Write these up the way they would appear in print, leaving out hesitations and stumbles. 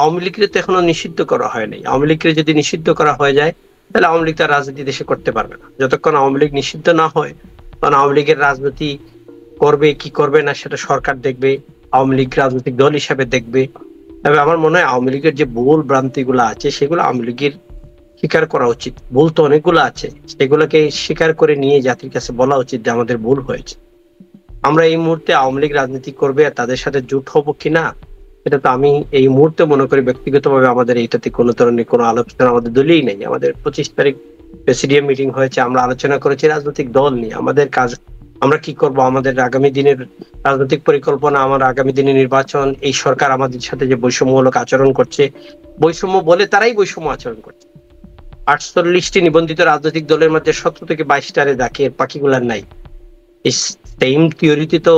আওয়ামী লীগের তো এখনো নিষিদ্ধ করা হয় নাই। আওয়ামী লীগকে যদি নিষিদ্ধ করা হয়ে যায় তাহলে আওয়ামী লীগ তার রাজনীতি দেশে করতে পারবে না। যতক্ষণ আওয়ামী লীগ নিষিদ্ধ না হয় তখন আওয়ামী লীগের রাজনীতি করবে কি করবে না সেটা সরকার দেখবে, আওয়ামী লীগ রাজনৈতিক দল হিসাবে দেখবে। তবে আমার মনে হয় আওয়ামী লীগের যে ভুল ভ্রান্তি গুলো আছে সেগুলো আওয়ামী লীগের স্বীকার করা উচিত। ভুল তো অনেকগুলো আছে, সেগুলোকে স্বীকার করে নিয়ে জাতির কাছে বলা উচিত যে আমাদের ভুল হয়েছে। আমরা এই মুহূর্তে আওয়ামী লীগ রাজনীতি করবে আর তাদের সাথে জোট হবো কিনা এটা তো আমি এই মুহূর্তে মনে করি ব্যক্তিগতভাবে আমাদের এইটাতে কোনো ধরনের কোনো আলোচনা আমাদের দলেই নেই। আমাদের 25 তারিখ প্রেসিডিয়াম মিটিং হয়েছে, আমরা আলোচনা করেছি রাজনৈতিক দল নিয়ে আমাদের কাজ, আমরা কি করব, আমাদের আগামী দিনের রাজনৈতিক পরিকল্পনা, আমার আগামী দিনের নির্বাচন, এই সরকার আমাদের সাথে যে বৈষম্যমূলক আচরণ করছে, বৈষম্য বলে তারাই বৈষম্য আচরণ করছে। 48টি নিবন্ধিত রাজনৈতিক দলের মধ্যে 17 থেকে 22টারে ডাকে, বাকিগুলার নাই। এই সেম থিওরিতে তো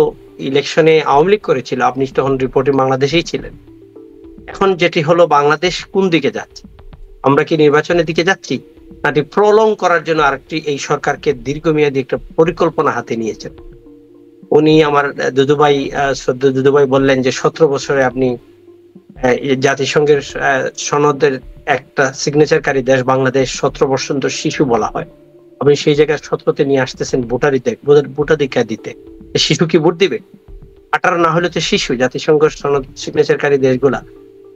ইলেকশনে আওয়ামী লীগ করেছিল, আপনি তখন রিপোর্টে বাংলাদেশেই ছিলেন। এখন যেটি হলো বাংলাদেশ কোন দিকে যাচ্ছে, আমরা কি নির্বাচনের দিকে যাচ্ছি নাকি প্রলং করার জন্য আরেকটি এই সরকারকে দীর্ঘমেয়াদী একটা পরিকল্পনা হাতে নিয়েছেন। উনি আমার দুদুভাই শ্রদ্ধেয় দুদুভাই বললেন যে 17 বছরে আপনি জাতিসংঘের সনদের একটা সিগনেচারকারী দেশ বাংলাদেশ, 17 বছর তো শিশু বলা হয়, আপনি সেই জায়গায় 17তে নিয়ে আসতেছেন ভোটাধিকার দিতে। শিশু কি ভোট দিবে? 18 না হলে তো শিশু। জাতিসংঘ সনদ সিগনেচারকারী দেশগুলা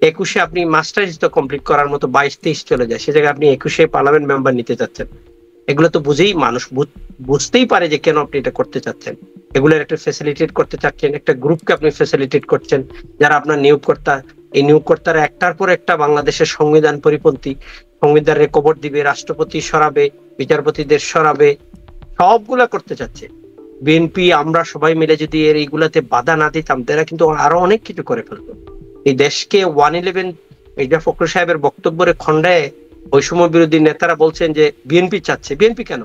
21-এ আপনি মাস্টার্স তো কমপ্লিট করার মতো 22-23 চলে যায়, সে জায়গায় আপনি 21-এ পার্লামেন্ট মেম্বার নিতে চাচ্ছেন। এগুলো তো বুঝেই মানুষ বুঝতেই পারে যে কেন আপনি এটা করতে চাচ্ছেন। এগুলোর একটা ফ্যাসিলিটেট করতে চাচ্ছেন, একটা গ্রুপকে আপনি ফ্যাসিলিটেট করছেন যারা আপনার নিয়োগকর্তা। এই নিয়োগকর্তারা একটার পর একটা বাংলাদেশের সংবিধান পরিপন্থী, সংবিধানের কবর দিবে, রাষ্ট্রপতি সরাবে, বিচারপতিদের সরাবে, সবগুলা করতে চাচ্ছে। বিএনপি আমরা সবাই মিলে যদি এর এইগুলাতে বাধা না দিতাম তারা কিন্তু আরো অনেক কিছু করে ফেলতো। এই দেশকে 111 মির্জা ফখরুল সাহেবের বক্তব্যের খণ্ডায় বৈষম্য বিরোধী নেতারা বলছেন যে বিএনপি চাচ্ছে। বিএনপি কেন?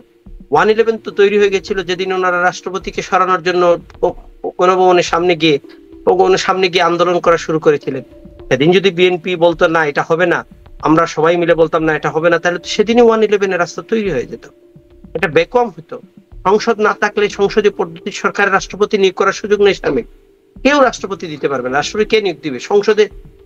111 তো তৈরি হয়ে গেছিল যেদিন ওনারা রাষ্ট্রপতিকে সরানোর জন্য গণভবনের সামনে গিয়ে আন্দোলন করা শুরু করেছিলেন। সেদিন যদি বিএনপি বলতো না এটা হবে না, আমরা সবাই মিলে বলতাম না এটা হবে না, তাহলে তো সেদিনই 111 এর রাস্তা তৈরি হয়ে যেত। এটা বেকম হতো। সংসদ না থাকলে সংসদীয় পদ্ধতির সরকারের রাষ্ট্রপতি নিয়োগ করার সুযোগ নেই সামনে, কেউ রাষ্ট্রপতি দিতে পারবে না। রাষ্ট্রপতি কে নিয়োগ দিবে? সংসদে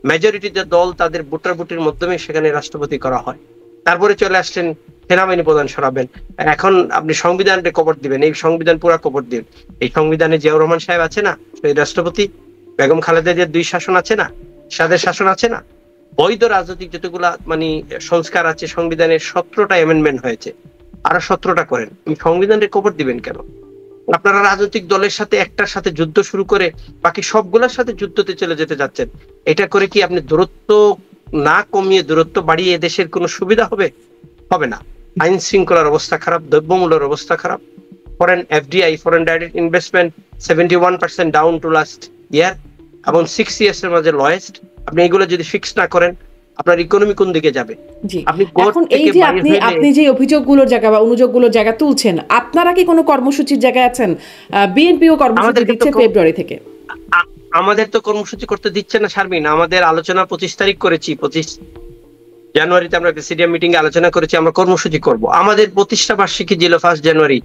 মেজরিটি যে দল তাদের ভোটার মাধ্যমে সেখানে রাষ্ট্রপতি করা হয়। তারপরে চলে আসছেন সেনাবাহিনী প্রধান সরাবেন, এখন আপনি সংবিধানকে কবর দিবেন, এই সংবিধান পুরা কবর দিবেন। এই সংবিধানে জিয়াউর রহমান সাহেব আছে না, সেই রাষ্ট্রপতি, বেগম খালেদা জিয়ার 2 শাসন আছে না, সাদের শাসন আছে না, বৈধ রাজনৈতিক যতগুলা মানে সংস্কার আছে সংবিধানের 17টা অ্যামেন্ডমেন্ট হয়েছে, আরো 17টা করেন। সংবিধানকে কবর দিবেন কেন? আপনারা রাজনৈতিক দলের সাথে একটার সাথে যুদ্ধ শুরু করে বাকি সবগুলোর সাথে যুদ্ধতে চলে যেতে যাচ্ছেন। এটা করে কি আপনি দূরত্ব না কমিয়ে দূরত্ব বাড়িয়ে দেশের কোনো সুবিধা হবে? হবে না। আইন শৃঙ্খলার অবস্থা খারাপ, দ্রব্যমূল্যের অবস্থা খারাপ, foreign FDI foreign direct investment 71% down to last year এবং 6 ইয়ার্স এর মাঝে লয়েস্ট। আপনি এগুলো যদি ফিক্স না করেন আপনার ইকোনমি কোন দিকে যাবে? এখন এই যে আপনি যে অভিযোগগুলোর জায়গা বা অনুযোগগুলোর জায়গা তুলছেন, আপনারা কি কোনো কর্মসূচির জায়গায় আছেন? বিএনপিও কর্মসূচি দিচ্ছে ফেব্রুয়ারি থেকে। আমাদের তো কর্মসূচি করতে দিচ্ছে না শারমিন। আমাদের আলোচনা 25 তারিখ করেছি, 25 জানুয়ারিতে আমরা প্রেসিডিয়াম মিটিং এ আলোচনা করেছি আমরা কর্মসূচি করব। আমাদের প্রতিষ্ঠা বার্ষিকী ছিল 1 জানুয়ারি,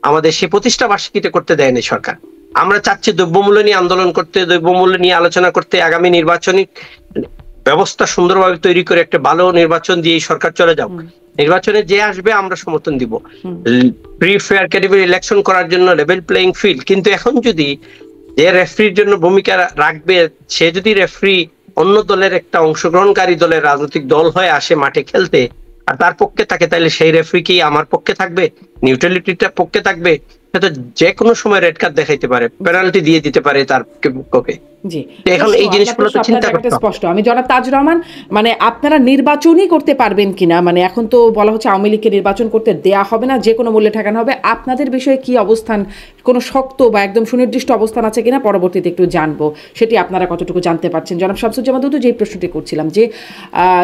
আমাদের সেই প্রতিষ্ঠা বার্ষিকীতে করতে দেয়নি সরকার। আমরা চাচ্ছি দ্রব্যমূল্য নিয়ে আন্দোলন করতে, দ্রব্যমূল্য নিয়ে আলোচনা করতে, আগামী নির্বাচনী ব্যবস্থা সুন্দরভাবে তৈরি করে একটা ভালো নির্বাচন দিয়ে সরকার চলে যাও। নির্বাচনে যে আসবে আমরা সমর্থন দিব, ফ্রি ফেয়ার ক্যাটাগরি ইলেকশন করার জন্য লেভেল প্লেইং ফিল্ড। কিন্তু এখন যদি যে রেফারির জন্য ভূমিকা রাখবে সে যদি রেফারি অন্য দলের একটা অংশগ্রহণকারী দলের রাজনৈতিক দল হয়ে আসে মাঠে খেলতে আর তার পক্ষে থাকে, তাহলে সেই রেফারি কি আমার পক্ষে থাকবে? নিউট্রালিটিটা পক্ষে থাকবে? তো যে কোনো সময় রেড কার্ড দেখাইতে পারে, পেনাল্টি দিয়ে দিতে পারে তার পক্ষে। এখন এই জিনিসগুলো তো চিন্তা করতে হবে। স্পষ্ট আমি জনাব তাজ রহমান, মানে আপনারা নির্বাচনই করতে পারবেন কিনা, মানে এখন তো বলা হচ্ছে আওয়ামী লীগকে নির্বাচন করতে দেয়া হবে না, যে কোনো মূল্যে ঠেকানো হবে, আপনাদের বিষয়ে কি অবস্থান, কোনো শক্ত বা একদম সুনির্দিষ্ট অবস্থান আছে কিনা পরবর্তীতে একটু জানবো, সেটি আপনারা কতটুকু জানতে পারছেন। জনাব শামসুজ্জামান দুদু, যে প্রশ্নটি করছিলাম যে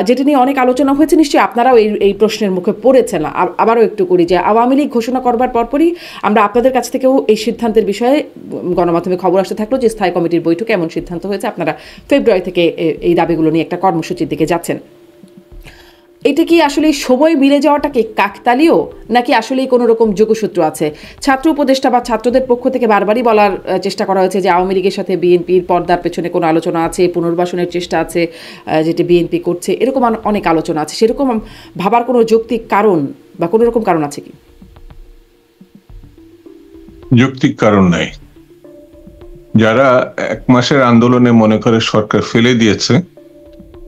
যেটি নিয়ে অনেক আলোচনা হয়েছে, নিশ্চয়ই আপনারাও এই প্রশ্নের মুখে পড়েছেন। আবারও একটু করি যে আওয়ামী লীগ ঘোষণা করবার পরপরই আমরা আপনাদের কাছ থেকেও এই সিদ্ধান্তের বিষয়ে গণমাধ্যমে খবর আসতে থাকলো যে স্থায়ী কমিটির বৈঠকে এমন সিদ্ধান্ত হয়েছে, আপনারা ফেব্রুয়ারি থেকে এই দাবিগুলো নিয়ে একটা কর্মসূচির দিকে যাচ্ছেন। এটা কি আসলে সময় মিলে যাওয়াটা কি কাকতালীয়, নাকি আসলে কোনো রকম যোগসূত্র আছে? ছাত্র উপদেষ্টা বা ছাত্রদের পক্ষ থেকে বারবারই বলার চেষ্টা করা হয়েছে যে আওয়ামী লীগের সাথে বিএনপির পর্দার পেছনে কোনো আলোচনা আছে, পুনর্বাসনের চেষ্টা আছে যেটা বিএনপি করছে, এরকম অনেক আলোচনা আছে। সেরকম ভাবার কোনো যৌক্তিক কারণ বা কোনো রকম কারণ আছে কি? যৌক্তিক কারণ নাই। যারা 1 মাসের আন্দোলনে মনে করে সরকার ফেলে দিয়েছে,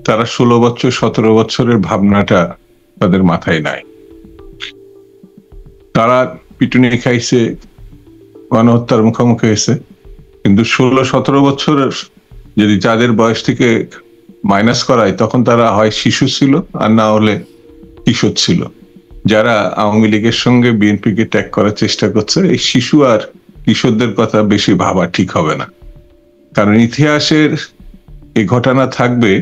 তারা 16 বছর 17 বছরের ভাবনাটা তাদের মাথায় নাই। তারা পিটুনি খাইছে, গণহত্যার মুখোমুখি হয়েছে, কিন্তু 16-17 বছরের যদি যাদের বয়স থেকে মাইনাস করায়, তখন তারা হয় শিশু ছিল আর না হলে কিশোর ছিল। যারা আওয়ামী লীগের সঙ্গে বিএনপিকে ট্যাগ করার চেষ্টা করছে, এই শিশু আর কিশোরদের কথা বেশি ভাবা ঠিক হবে না। কারণ ইতিহাসের এই ঘটনা থাকবে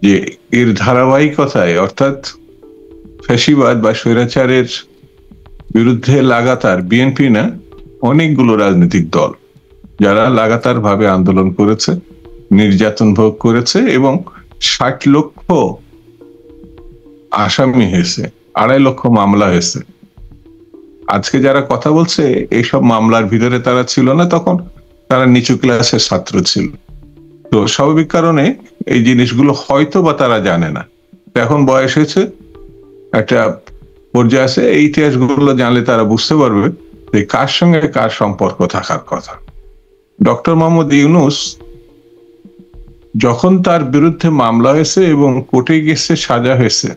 যে এর ধারাবাহিকতায়, অর্থাৎ ফ্যাসিবাদ বা স্বৈরাচারের বিরুদ্ধে লাগাতার বিএনপি না, অনেকগুলো রাজনৈতিক দল যারা লাগাতার ভাবে আন্দোলন করেছে, নির্যাতন ভোগ করেছে এবং 60 লক্ষ আসামি হয়েছে, 2.5 লক্ষ মামলা হয়েছে। আজকে যারা কথা বলছে এইসব মামলার ভিতরে তারা ছিল না, তখন তারা নিচু ক্লাসের ছাত্র ছিল। তো স্বাভাবিক কারণে এই জিনিসগুলো হয়তো বা তারা জানে না। এখন বয়স হয়েছে, একটা পর্যায়ে আছে, এই ইতিহাসগুলো জানলে তারা বুঝতে পারবে যে কার সঙ্গে কার সম্পর্ক থাকার কথা। ডক্টর মোহাম্মদ ইউনূস যখন তার বিরুদ্ধে মামলা হয়েছে এবং কোর্টে গেছে, সাজা হয়েছে,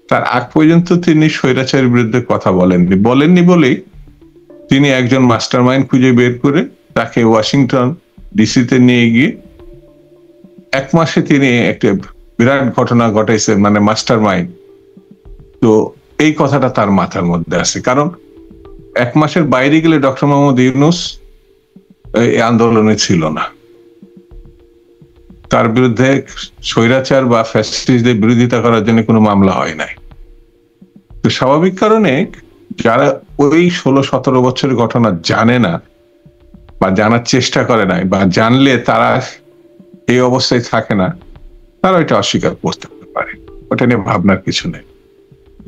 তার আগ পর্যন্ত তিনি স্বৈরাচারের বিরুদ্ধে কথা বলেননি বলেই তিনি একজন মাস্টার মাইন্ড খুঁজে বের করে তাকে ওয়াশিংটন ডিসিতে নিয়ে গিয়ে 1 মাসে তিনি একটা বিরাট ঘটনা ঘটাইছে, মানে মাস্টার মাইন্ড। তো এই কথাটা তার মাথার মধ্যে আছে, কারণ 1 মাসের বাইরে গেলে ডক্টর মোহাম্মদ ইউনূস এই আন্দোলনে ছিল না। তার বিরুদ্ধে স্বৈরাচার বা ফ্যাসিস্টদের বিরোধিতা করার জন্য কোনো মামলা হয় নাই। তো স্বাভাবিক কারণে যারা ওই 16-17 বছরের ঘটনা জানে না বা জানার চেষ্টা করে নাই, বা জানলে তারা এই অবস্থায় থাকে না, তারা এটা অস্বীকার করতে পারে, ওটা নিয়ে ভাবনার কিছু নেই।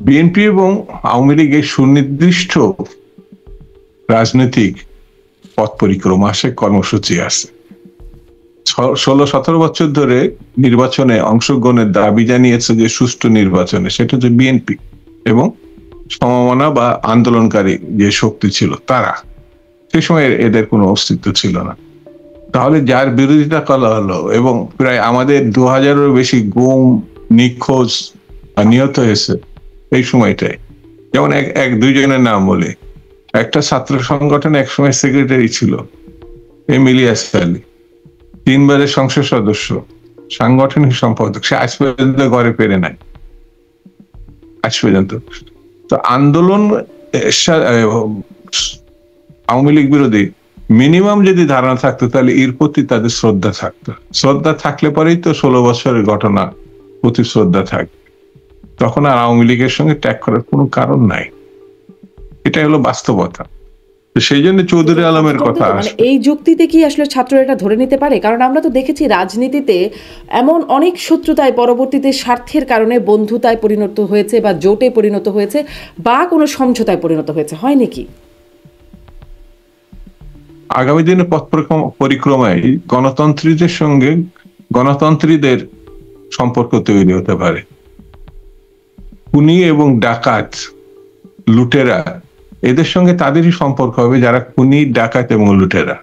বিএনপি এবং আওয়ামী লীগের সুনির্দিষ্ট রাজনৈতিক পথ পরিক্রমা আছে, কর্মসূচি আছে। 16-17 বছর ধরে নির্বাচনে অংশগ্রহণের দাবি জানিয়েছে যে সুষ্ঠু নির্বাচনে, সেটা হচ্ছে বিএনপি এবং সমমনা বা আন্দোলনকারী যে শক্তি ছিল তারা। সে সময় এদের কোনো অস্তিত্ব ছিল না। তাহলে যার বিরোধিতা করা হলো এবং প্রায় আমাদের 2000-এরও বেশি গুম, নিখোঁজ নিহত হয়েছে এই সময়টায়, যেমন এক দুইজনের নাম বলে, একটা ছাত্র সংগঠন একসময় সেক্রেটারি ছিল এমিলিয়াস আলী, 3 বারের সংসদ সদস্য, সাংগঠনিক সম্পাদক, সে আজ পর্যন্ত ঘরে ফেরে নাই, আজ পর্যন্ত। তো আন্দোলন আওয়ামী লীগ বিরোধী মিনিমাম যদি ধারণা থাকতো, তাহলে এর প্রতি তাদের শ্রদ্ধা থাকতো। শ্রদ্ধা থাকলে পরেই তো 16 বছরের ঘটনা প্রতি শ্রদ্ধা থাকবে, তখন আর আওয়ামী লীগের সঙ্গে ট্যাগ করার কোনো কারণ নাই। এটা হলো বাস্তবতা। সেই জন্য চৌধুরী আলমের কথা, মানে এই যুক্তিতে কি আসলে ছাত্ররা এটা ধরে নিতে পারে? কারণ আমরা তো দেখেছি রাজনীতিতে এমন অনেক শত্রুতায় পরবর্তীতে স্বার্থের কারণে বন্ধুতায় পরিণত হয়েছে, বা জোটে পরিণত হয়েছে, বা কোনো সমঝোতায় পরিণত হয়েছে, হয় নাকি? আগামী দিনে পথ পরিক্রমায় গণতন্ত্রীদের সঙ্গে গণতন্ত্রীদের সম্পর্ক তৈরি হতে পারে। খুনি এবং ডাকাত, লুটেরা, এদের সঙ্গে তাদেরই সম্পর্ক হবে যারা খুনি, ডাকাত এবং লুটেরা।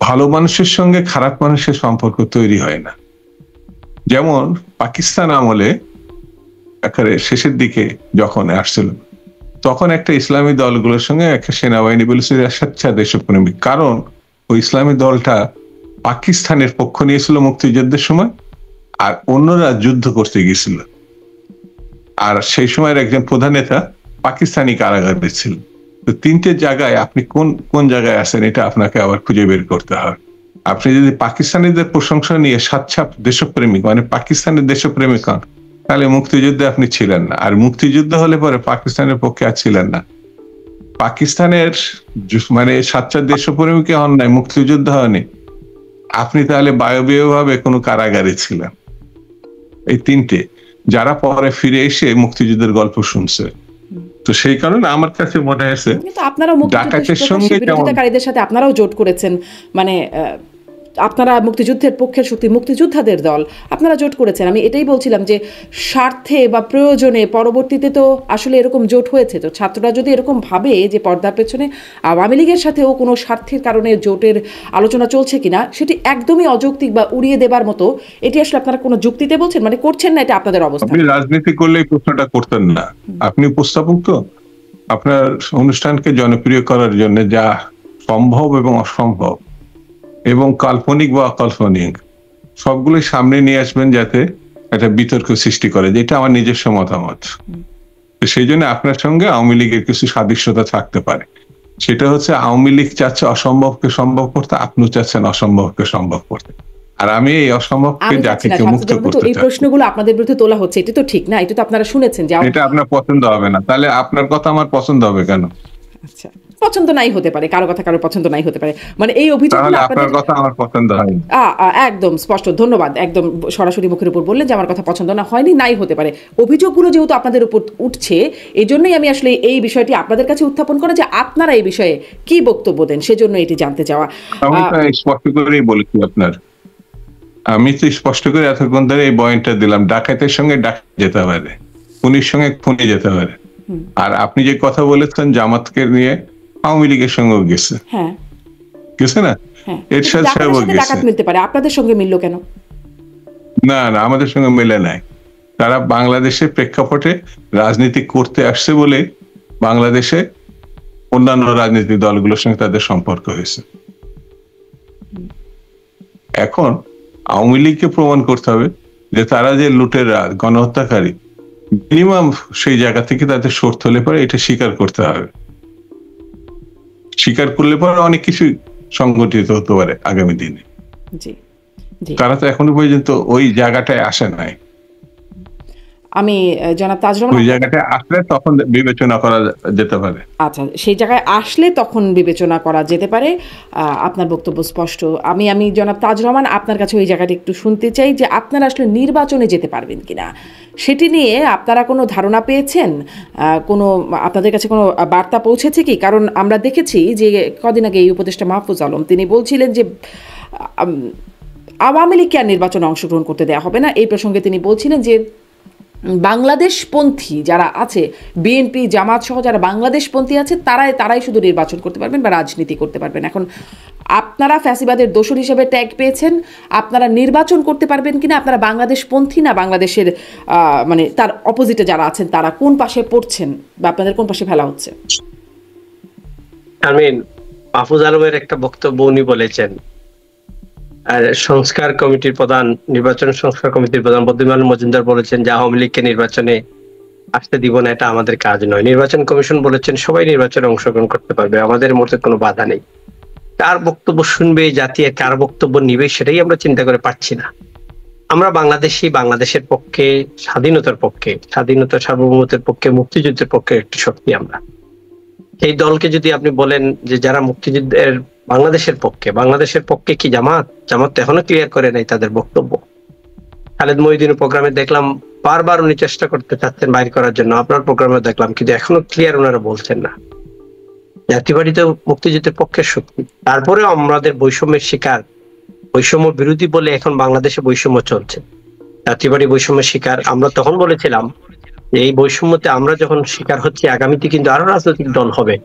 ভালো মানুষের সঙ্গে খারাপ মানুষের সম্পর্ক তৈরি হয় না। যেমন পাকিস্তান আমলে একেবারে শেষের দিকে যখন আসছিল, তখন একটা ইসলামী দলগুলোর সঙ্গে একটা সেনাবাহিনী বলেছে স্বেচ্ছা দেশপ্রেমী, কারণ ওই ইসলামী দলটা পাকিস্তানের পক্ষ নিয়েছিল মুক্তিযুদ্ধের সময়, আর অন্যরা যুদ্ধ করতে গিয়েছিল। আর সেই সময়ের একজন প্রধান নেতা পাকিস্তানি কারাগারে ছিল। তো 3টে জায়গায় আপনি কোন জায়গায় আছেন, এটা আপনাকে আবার খুঁজে বের করতে হবে। আপনি যদি পাকিস্তানিদের প্রশংসা নিয়ে স্বাচ্ছা দেশপ্রেমিক, মানে পাকিস্তানের দেশপ্রেমিক হন, তাহলে মুক্তিযুদ্ধে আপনি ছিলেন না। আর মুক্তিযুদ্ধ হলে পরে পাকিস্তানের পক্ষে আর ছিলেন না। পাকিস্তানের মানে স্বাচ্ছা দেশপ্রেমিক হন নাই, মুক্তিযুদ্ধ হয়নি, আপনি তাহলে বায়বীয় ভাবে কোনো কারাগারে ছিলেন। এই তিনটে, যারা পরে ফিরে এসে মুক্তিযুদ্ধের গল্প শুনছে। তো সেই কারণে আমার কাছে মনে হয়েছে কিন্তু আপনারা ডাকাতের সঙ্গে বিরোধিতাকারীদের সাথে আপনারাও জোট করেছেন, মানে আপনারা মুক্তিযুদ্ধের পক্ষের শক্তি, মুক্তিযোদ্ধাদের দল, আপনারা জোট করেছেন। আমি এটাই বলছিলাম যে স্বার্থে বা প্রয়োজনে পরবর্তীতে তো আসলে এরকম জোট হয়েছে। তো ছাত্ররা যদি এরকম ভাবে যে পর্দার পেছনে আওয়ামী লীগের সাথেও কোনো স্বার্থের কারণে জোটের আলোচনা চলছে কিনা, সেটি একদমই অযৌক্তিক বা উড়িয়ে দেবার মতো। এটি আসলে আপনারা কোনো যুক্তিতে বলছেন, মানে করছেন না, এটা আপনাদের অবস্থা। আপনি রাজনীতি করলে এই প্রশ্নটা করতেন না। আপনি উপস্থাপক, তো আপনার অনুষ্ঠানকে জনপ্রিয় করার জন্য যা সম্ভব এবং অসম্ভব এবং কাল্পনিক বা অকাল্পনিক সবগুলোই সামনে নিয়ে আসবেন, যাতে একটা বিতর্ক সৃষ্টি করে, যেটা আমার নিজস্ব মতামত। তো সেই জন্য আপনার সঙ্গে আওয়ামী লীগের কিছু সাদৃশ্যতা থাকতে পারে। সেটা হচ্ছে আওয়ামী লীগ চাচ্ছে অসম্ভবকে সম্ভব করতে, আপনি চাচ্ছেন অসম্ভবকে সম্ভব করতে, আর আমি এই অসম্ভবকে জাতিকে মুক্ত করতে চাই। এই প্রশ্নগুলো আপনাদের বিরুদ্ধে তোলা হচ্ছে, এটা তো ঠিক না। এটা তো আপনারা শুনেছেন যে এটা আপনার পছন্দ হবে না, তাহলে আপনার কথা আমার পছন্দ হবে কেন? আচ্ছা, পছন্দ নাই হতে পারে, কারো কথা কারো পছন্দ নাই হতে পারে, মানে এই অভিযোগগুলো আপনার কথা আমার পছন্দ হয়নি। একদম স্পষ্ট, ধন্যবাদ। একদম সরাসরি মুখের উপর বললেন যে আমার কথা পছন্দ না হয়নি, নাই হতে পারে। অভিযোগগুলো যেহেতু আপনাদের উপর উঠছে, এই জন্যই আমি আসলে এই বিষয়টি আপনাদের কাছে উত্থাপন করা, যে আপনারা এই বিষয়ে কি বক্তব্য দেন, সেজন্য এটি জানতে চাওয়া। আমি তো স্পষ্ট করেই বলেছি আমি তো স্পষ্ট করে এতক্ষণ ধরে এই বয়ানটা দিলাম, ডাকাতের সঙ্গে ডাকাত যেতে পারে, খুনির সঙ্গে খুনি যেতে পারে। আর আপনি যে কথা বলেছেন জামাতকে নিয়ে, আওয়ামী লীগের সঙ্গেও গেছে, গেছে না? এরশাদ সাহেবও গেছে। ডাকাত মিলতে পারে, আপনাদের সঙ্গে মিললো কেন? না, আমাদের সঙ্গে মেলে নাই। তারা বাংলাদেশের প্রেক্ষাপটে রাজনীতি করতে আসছে বলে বাংলাদেশে অন্যান্য রাজনৈতিক দলগুলোর সঙ্গে তাদের সম্পর্ক হয়েছে। এখন আওয়ামী লীগকে প্রমাণ করতে হবে যে তারা যে লুটেরা, গণহত্যাকারী, মিনিমাম সেই জায়গা থেকে তাদের সরতে হলে পরে এটা স্বীকার করতে হবে। স্বীকার করলে পরে অনেক কিছু সংগঠিত হতে পারে আগামী দিনে। তারা তো এখনো পর্যন্ত ওই জায়গাটায় আসে নাই। আমি জনাব তাজ রহমান, ওই জায়গাটায় আসলে তখন বিবেচনা করা যেতে পারে। আচ্ছা, সেই জায়গায় আসলে তখন বিবেচনা করা যেতে পারে। আপনার বক্তব্য স্পষ্ট। আমি জনাব তাজ রহমান, আপনার কাছে ওই জায়গাটা একটু শুনতে চাই যে আপনারা আসলে নির্বাচনে যেতে পারবেন কিনা, সেটি নিয়ে আপনারা কোনো ধারণা পেয়েছেন? কোনো আপনাদের কাছে কোনো বার্তা পৌঁছেছে কি? কারণ আমরা দেখেছি যে কদিন আগে এই উপদেষ্টা মাহফুজ আলম তিনি বলছিলেন যে আওয়ামী লীগকে আর নির্বাচনে অংশগ্রহণ করতে দেওয়া হবে না। এই প্রসঙ্গে তিনি বলছিলেন যে বাংলাদেশপন্থী যারা আছে, বিএনপি জামাত সহ যারা বাংলাদেশপন্থী আছে, তারাই শুধু নির্বাচন করতে পারবেন বা রাজনীতি করতে পারবেন। এখন আপনারা ফ্যাসিবাদের দোসর হিসেবে ট্যাগ পেয়েছেন, আপনারা নির্বাচন করতে পারবেন কিনা? আপনারা বাংলাদেশপন্থী না বাংলাদেশের মানে তার অপোজিটে যারা আছেন তারা কোন পাশে পড়ছেন বা আপনাদের কোন পাশে ফেলা হচ্ছে? মাহফুজ আলমের একটা বক্তব্য উনি বলেছেন, সংস্কার কমিটির প্রধান, নির্বাচন সংস্কার কমিটির প্রধান বদ্রুল মজুমদার বলেছেন যে আওয়ামী লীগকে নির্বাচনে আসতে দিব না, এটা আমাদের কাজ নয়। নির্বাচন কমিশন বলেছেন সবাই নির্বাচনে অংশগ্রহণ করতে পারবে, আমাদের মধ্যে কোনো বাধা নেই। কার বক্তব্য শুনবে জাতি, কার বক্তব্য নিবে, সেটাই আমরা চিন্তা করে পাচ্ছি না। আমরা বাংলাদেশি, বাংলাদেশের পক্ষে, স্বাধীনতার পক্ষে, স্বাধীনতা সার্বভৌমত্বের পক্ষে, মুক্তিযুদ্ধের পক্ষে একটি শক্তি আমরা। এই দলকে যদি আপনি বলেন যে যারা মুক্তিযুদ্ধের বাংলাদেশের পক্ষে কি জামাত এখনো ক্লিয়ার করে নাই তাদের বক্তব্য। খালেদ মহিউদ্দিনের প্রোগ্রামে দেখলাম বারবার উনি চেষ্টা করতে চাচ্ছেন বাইর করার জন্য, আপনার প্রোগ্রামে দেখলাম, কিন্তু এখনো ক্লিয়ার ওনারা বলছেন না। জাতীয়বাদী তো মুক্তিযুদ্ধের পক্ষের শক্তি, তারপরেও আমাদের বৈষম্যের শিকার, বৈষম্য বিরোধী বলে এখন বাংলাদেশে বৈষম্য চলছে। জাতীয়বাদী বৈষম্যের শিকার আমরা তখন বলেছিলাম যে এই বৈষম্যতে আমরা যখন শিকার হচ্ছি, আগামীতে কিন্তু আরো রাজনৈতিক দল হবে